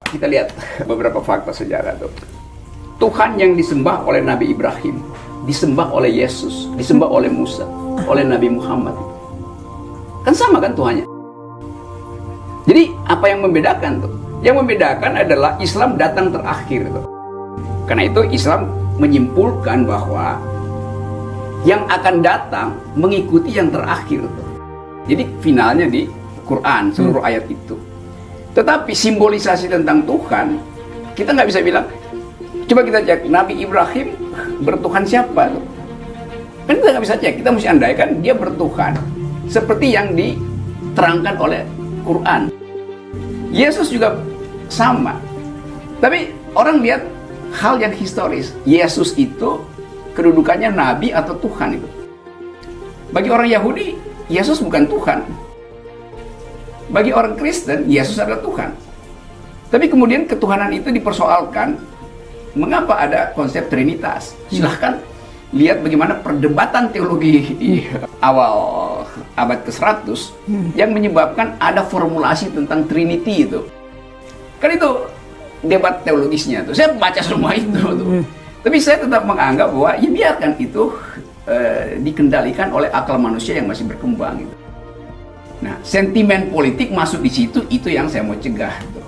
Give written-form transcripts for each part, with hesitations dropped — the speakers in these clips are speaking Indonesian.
Kita lihat beberapa fakta sejarah tuh. Tuhan yang disembah oleh Nabi Ibrahim, disembah oleh Yesus, disembah oleh Musa, oleh Nabi Muhammad. Kan sama kan Tuhannya? Jadi apa yang membedakan tuh? Yang membedakan adalah Islam datang terakhir tuh. Karena itu Islam menyimpulkan bahwa yang akan datang mengikuti yang terakhir tuh. Jadi finalnya di Quran, seluruh ayat itu. Tetapi simbolisasi tentang Tuhan, kita nggak bisa bilang. Coba kita cek, Nabi Ibrahim bertuhan siapa tuh? Kan kita nggak bisa cek, kita mesti andaikan dia bertuhan seperti yang diterangkan oleh Quran. Yesus juga sama. Tapi orang lihat hal yang historis. Yesus itu kedudukannya Nabi atau Tuhan itu. Bagi orang Yahudi, Yesus bukan Tuhan. Bagi orang Kristen, Yesus adalah Tuhan. Tapi kemudian ketuhanan itu dipersoalkan. Mengapa ada konsep Trinitas? Silahkan lihat bagaimana perdebatan teologi di awal abad ke-100 yang menyebabkan ada formulasi tentang Trinity itu. Kan itu debat teologisnya tuh. Saya baca semua itu tuh. Tapi saya tetap menganggap bahwa ya biarkan itu dikendalikan oleh akal manusia yang masih berkembang gitu. Nah, sentimen politik masuk di situ, itu yang saya mau cegah gitu.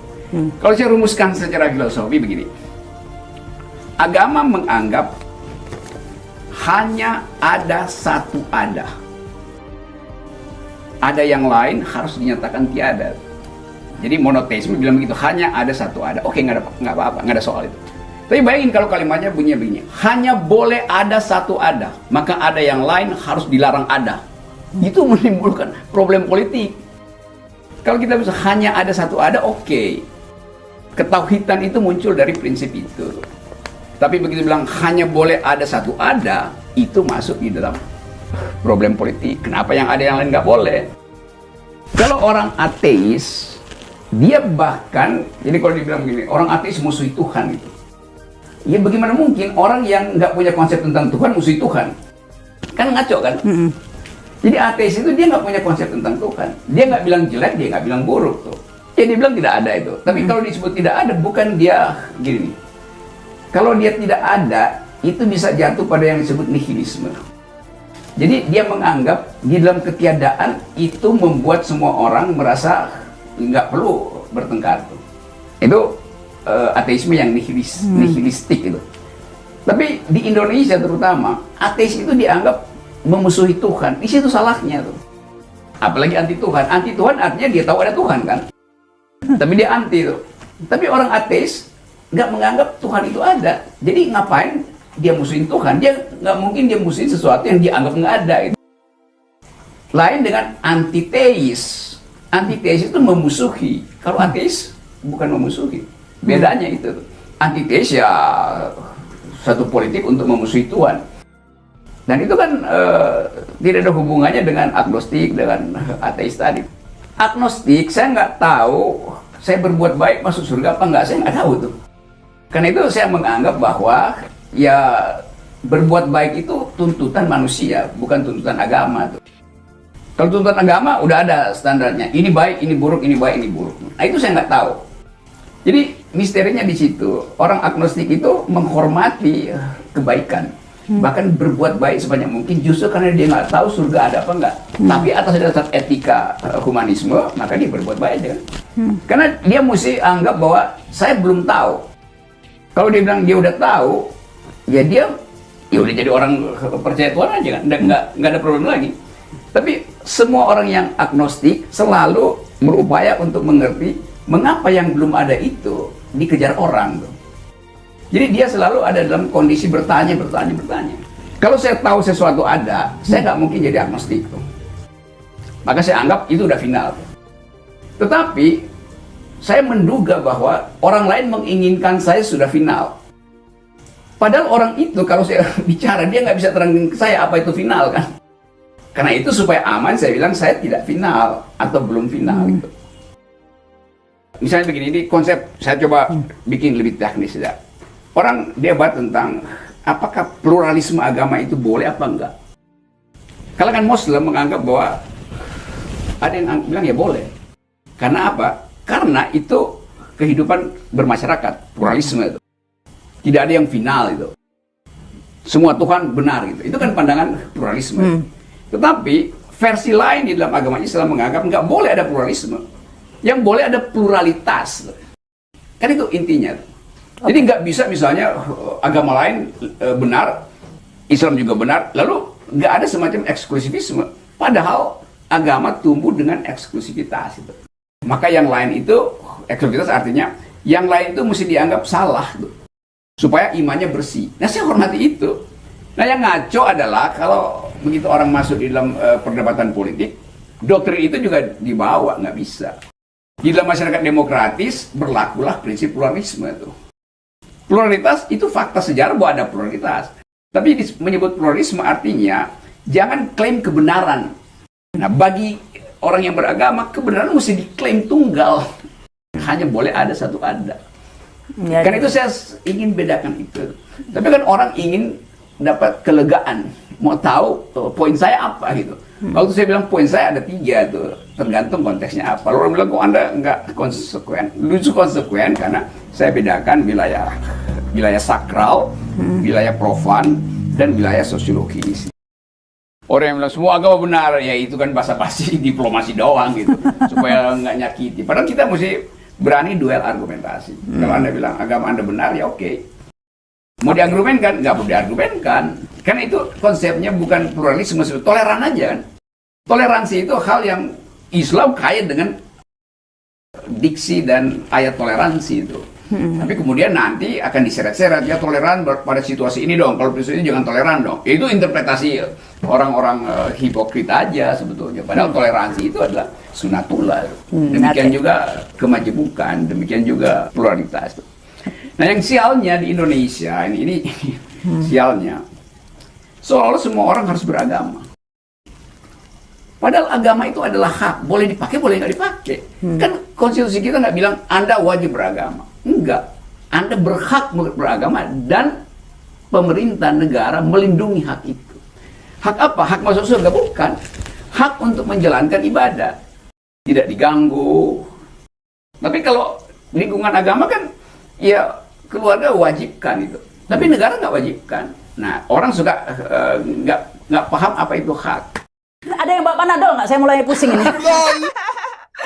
Kalau saya rumuskan secara filosofi begini. Agama menganggap hanya ada satu ada. Ada yang lain harus dinyatakan tiada. Jadi monoteisme bilang begitu, hanya ada satu ada. Oke, nggak apa-apa, nggak ada soal itu. Tapi bayangin kalau kalimatnya bunyinya begini, hanya boleh ada satu ada, maka ada yang lain harus dilarang ada. Itu menimbulkan problem politik. Kalau kita bisa hanya ada satu ada, oke. Ketauhidan itu muncul dari prinsip itu. Tapi begitu bilang hanya boleh ada satu ada, itu masuk di dalam problem politik. Kenapa yang ada yang lain nggak boleh? Kalau orang ateis, dia bahkan, jadi kalau dibilang begini, orang ateis musuhi Tuhan gitu. Ya bagaimana mungkin orang yang nggak punya konsep tentang Tuhan musuhi Tuhan? Kan ngaco kan? Jadi ateis itu dia nggak punya konsep tentang Tuhan. Dia nggak bilang jelek, dia nggak bilang buruk tuh. Ya dia bilang tidak ada itu. Tapi kalau disebut tidak ada, bukan dia gini. Kalau dia tidak ada, itu bisa jatuh pada yang disebut nihilisme. Jadi dia menganggap di dalam ketiadaan itu membuat semua orang merasa nggak perlu bertengkar. Itu ateisme yang nihilistik itu. Tapi di Indonesia terutama, ateis itu dianggap memusuhi Tuhan. Di situ salahnya tuh. Apalagi anti Tuhan. Anti Tuhan artinya dia tahu ada Tuhan kan. Tapi dia anti tuh. Tapi orang ateis nggak menganggap Tuhan itu ada. Jadi ngapain dia musuhin Tuhan? Dia nggak mungkin dia musuhin sesuatu yang dia anggap nggak ada. Lain dengan antiteis. Antiteis itu memusuhi. Kalau ateis bukan memusuhi. Bedanya itu. Antiteis ya satu politik untuk memusuhi Tuhan. Dan itu kan tidak ada hubungannya dengan agnostik, dengan ateis tadi. Agnostik, saya nggak tahu saya berbuat baik masuk surga apa nggak, saya nggak tahu tuh. Karena itu saya menganggap bahwa ya berbuat baik itu tuntutan manusia, bukan tuntutan agama tuh. Kalau tuntutan agama udah ada standarnya, ini baik, ini buruk, ini baik, ini buruk. Nah itu saya nggak tahu. Jadi misterinya di situ. Orang agnostik itu menghormati kebaikan, bahkan berbuat baik sebanyak mungkin justru karena dia nggak tahu surga ada apa enggak. Tapi atas dasar etika humanisme, maka dia berbuat baik aja. Karena dia mesti anggap bahwa saya belum tahu. Kalau dia bilang dia udah tahu, ya dia udah jadi orang percaya Tuhan aja kan, nggak ada problem lagi. Tapi semua orang yang agnostik selalu berupaya untuk mengerti mengapa yang belum ada itu dikejar orang tuh. Jadi dia selalu ada dalam kondisi bertanya. Kalau saya tahu sesuatu ada, saya nggak mungkin jadi agnostik tuh. Maka saya anggap itu udah final. Tetapi saya menduga bahwa orang lain menginginkan saya sudah final. Padahal orang itu kalau saya bicara, dia nggak bisa terangin ke saya apa itu final kan. Karena itu supaya aman saya bilang saya tidak final atau belum final gitu. Misalnya begini, ini konsep saya coba bikin lebih teknis ya. Orang debat tentang apakah pluralisme agama itu boleh apa enggak. Kalangan Muslim menganggap bahwa ada yang bilang ya boleh. Karena apa? Karena itu kehidupan bermasyarakat, pluralisme itu. Tidak ada yang final itu. Semua Tuhan benar gitu. Itu kan pandangan pluralisme. Tetapi versi lain di dalam agama Islam menganggap nggak boleh ada pluralisme. Yang boleh ada pluralitas. Kan itu intinya. Jadi nggak bisa misalnya agama lain benar, Islam juga benar, lalu nggak ada semacam eksklusivisme. Padahal agama tumbuh dengan eksklusivitas itu. Maka yang lain itu, eksklusivitas artinya yang lain itu mesti dianggap salah tuh, supaya imannya bersih. Nah, saya hormati itu. Nah, yang ngaco adalah kalau begitu orang masuk di dalam perdebatan politik, doktrin itu juga dibawa, nggak bisa. Di dalam masyarakat demokratis berlakulah prinsip pluralisme itu. Pluralitas itu fakta sejarah bahwa ada pluralitas. Tapi menyebut pluralisme artinya jangan klaim kebenaran. Nah, bagi orang yang beragama, kebenaran mesti diklaim tunggal. Hanya boleh ada satu ada. Ya, karena itu saya ingin bedakan itu. Tapi kan orang ingin dapat kelegaan. Mau tahu poin saya apa gitu. Waktu saya bilang poin saya ada 3 tuh. Tergantung konteksnya apa. Orang bilang kok Anda nggak konsekuen. Lucu konsekuen karena saya bedakan wilayah sakral, wilayah profan, dan wilayah sosiologis. Orang yang bilang semua agama benar, ya itu kan basa-basi diplomasi doang gitu, supaya nggak nyakiti. Padahal kita mesti berani duel argumentasi. Kalau Anda bilang agama Anda benar, ya oke. Mau diargumenkan, nggak mau diargumenkan. Karena itu konsepnya bukan pluralisme, toleran aja kan. Toleransi itu hal yang Islam kaya dengan diksi dan ayat toleransi itu. Tapi kemudian nanti akan diseret-seret, ya toleran pada situasi ini dong, kalau situasi ini jangan toleran dong. Itu interpretasi orang-orang hipokrit aja sebetulnya. Padahal toleransi itu adalah sunatullah. Demikian juga kemajemukan, demikian juga pluralitas. Nah, yang sialnya di Indonesia ini sialnya, seolah-olah semua orang harus beragama. Padahal agama itu adalah hak, boleh dipakai, boleh nggak dipakai. Kan konstitusi kita nggak bilang Anda wajib beragama. Enggak, Anda berhak beragama dan pemerintah negara melindungi hak itu. Hak apa? Hak masuk surga? Bukan. Hak untuk menjalankan ibadah. Tidak diganggu. Tapi kalau lingkungan agama kan, ya keluarga wajibkan itu. Tapi negara nggak wajibkan. Nah, orang suka nggak paham apa itu hak. Ada yang bawa panadol nggak? Saya mulai pusing ini.